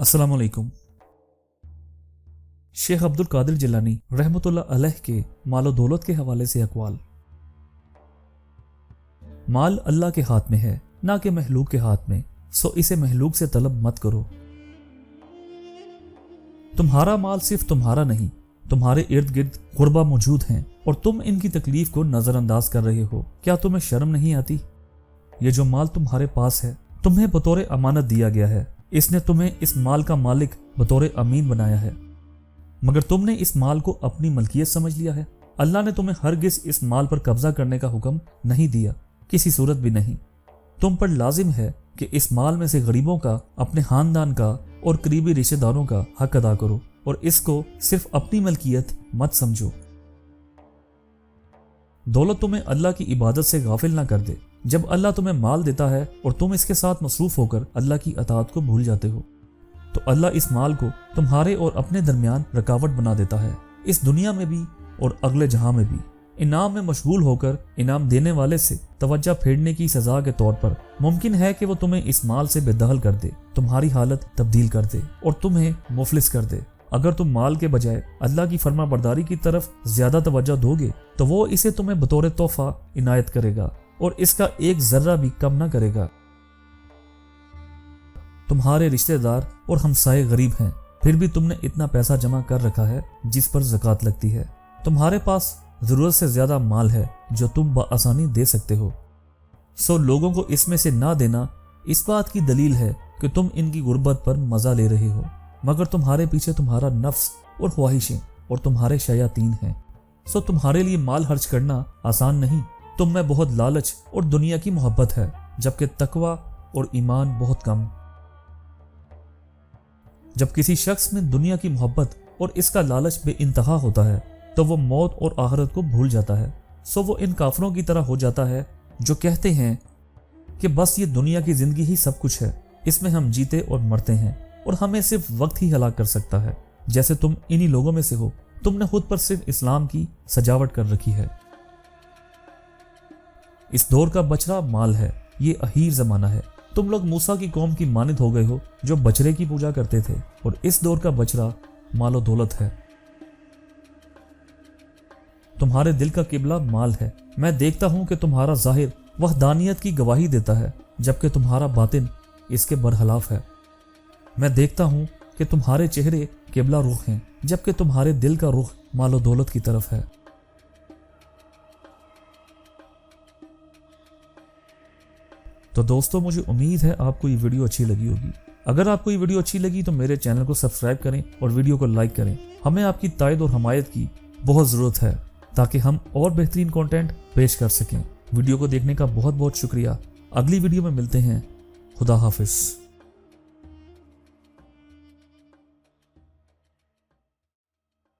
अस्सलाम वालेकुम। शेख अब्दुल कादिर जिलानी रहमतुल्लाह अलैह के मालो दौलत के हवाले से अक़वाल। माल अल्लाह के हाथ में है, ना कि महलूक के हाथ में, सो इसे महलूक से तलब मत करो। तुम्हारा माल सिर्फ तुम्हारा नहीं, तुम्हारे इर्द गिर्द गुरबा मौजूद हैं और तुम इनकी तकलीफ को नजरअंदाज कर रहे हो। क्या तुम्हें शर्म नहीं आती? ये जो माल तुम्हारे पास है तुम्हें बतौर अमानत दिया गया है। इसने तुम्हें इस माल का मालिक बतौर अमीन बनाया है, मगर तुमने इस माल को अपनी मलकियत समझ लिया है। अल्लाह ने तुम्हें हरगिज इस माल पर कब्जा करने का हुक्म नहीं दिया, किसी सूरत भी नहीं। तुम पर लाजिम है कि इस माल में से गरीबों का, अपने खानदान का और करीबी रिश्तेदारों का हक अदा करो और इसको सिर्फ अपनी मलकियत मत समझो। दौलत तुम्हें अल्लाह की इबादत से गाफिल ना कर दे। जब अल्लाह तुम्हें माल देता है और तुम इसके साथ मसरूफ होकर अल्लाह की अताअत को भूल जाते हो, तो अल्लाह इस माल को तुम्हारे और अपने दरमियान रुकावट बना देता है, इस दुनिया में भी और अगले जहां में भी। इनाम में मशगूल होकर इनाम देने वाले से तवज्जो फेरने की सजा के तौर पर मुमकिन है कि वो तुम्हें इस माल से बेदखल कर दे, तुम्हारी हालत तब्दील कर दे और तुम्हें मुफलिस कर दे। अगर तुम माल के बजाय अल्लाह की फरमा बरदारी की तरफ ज्यादा तवज्जो दोगे तो वो इसे तुम्हें बतौर तोहफा इनायत करेगा और इसका एक जर्रा भी कम ना करेगा। तुम्हारे रिश्तेदार और हमसाये गरीब हैं, फिर भी तुमने इतना पैसा जमा कर रखा है जिस पर ज़कात लगती है। तुम्हारे पास जरूरत से ज्यादा माल है जो तुम बआसानी दे सकते हो, सो लोगों को इसमें से ना देना इस बात की दलील है कि तुम इनकी गुर्बत पर मजा ले रहे हो, मगर तुम्हारे पीछे तुम्हारा नफ्स और ख्वाहिशें और तुम्हारे शयातीन हैं। सो तुम्हारे लिए माल खर्च करना आसान नहीं। तुम में बहुत लालच और दुनिया की मोहब्बत है, जबकि तकवा और ईमान बहुत कम। जब किसी शख्स में दुनिया की मोहब्बत और इसका लालच बेइंतहा होता है तो वो मौत और आखिरत को भूल जाता है। सो वो इन काफरों की तरह हो जाता है जो कहते हैं कि बस ये दुनिया की जिंदगी ही सब कुछ है, इसमें हम जीते और मरते हैं और हमें सिर्फ वक्त ही हलाक कर सकता है। जैसे तुम इन्हीं लोगों में से हो। तुमने खुद पर सिर्फ इस्लाम की सजावट कर रखी है। इस दौर का बछड़ा माल है, ये अहीर जमाना है। तुम लोग मूसा की कौम की मानित हो गए हो जो बछड़े की पूजा करते थे, और इस दौर का बछड़ा मालो दौलत है। तुम्हारे दिल का किबला माल है। मैं देखता हूं कि तुम्हारा जाहिर वहदानियत की गवाही देता है, जबकि तुम्हारा बातिन इसके बरखिलाफ है। मैं देखता हूं कि तुम्हारे चेहरे किबला रुख हैं, जबकि तुम्हारे दिल का रुख मालो दौलत की तरफ है। तो दोस्तों, मुझे उम्मीद है आपको ये वीडियो अच्छी लगी होगी। अगर आपको ये वीडियो अच्छी लगी तो मेरे चैनल को सब्सक्राइब करें और वीडियो को लाइक करें। हमें आपकी तायद और हमायत की बहुत ज़रूरत है ताकि हम और बेहतरीन कंटेंट पेश कर सकें। वीडियो को देखने का बहुत बहुत शुक्रिया। अगली वीडियो में मिलते हैं। खुदा हाफिज।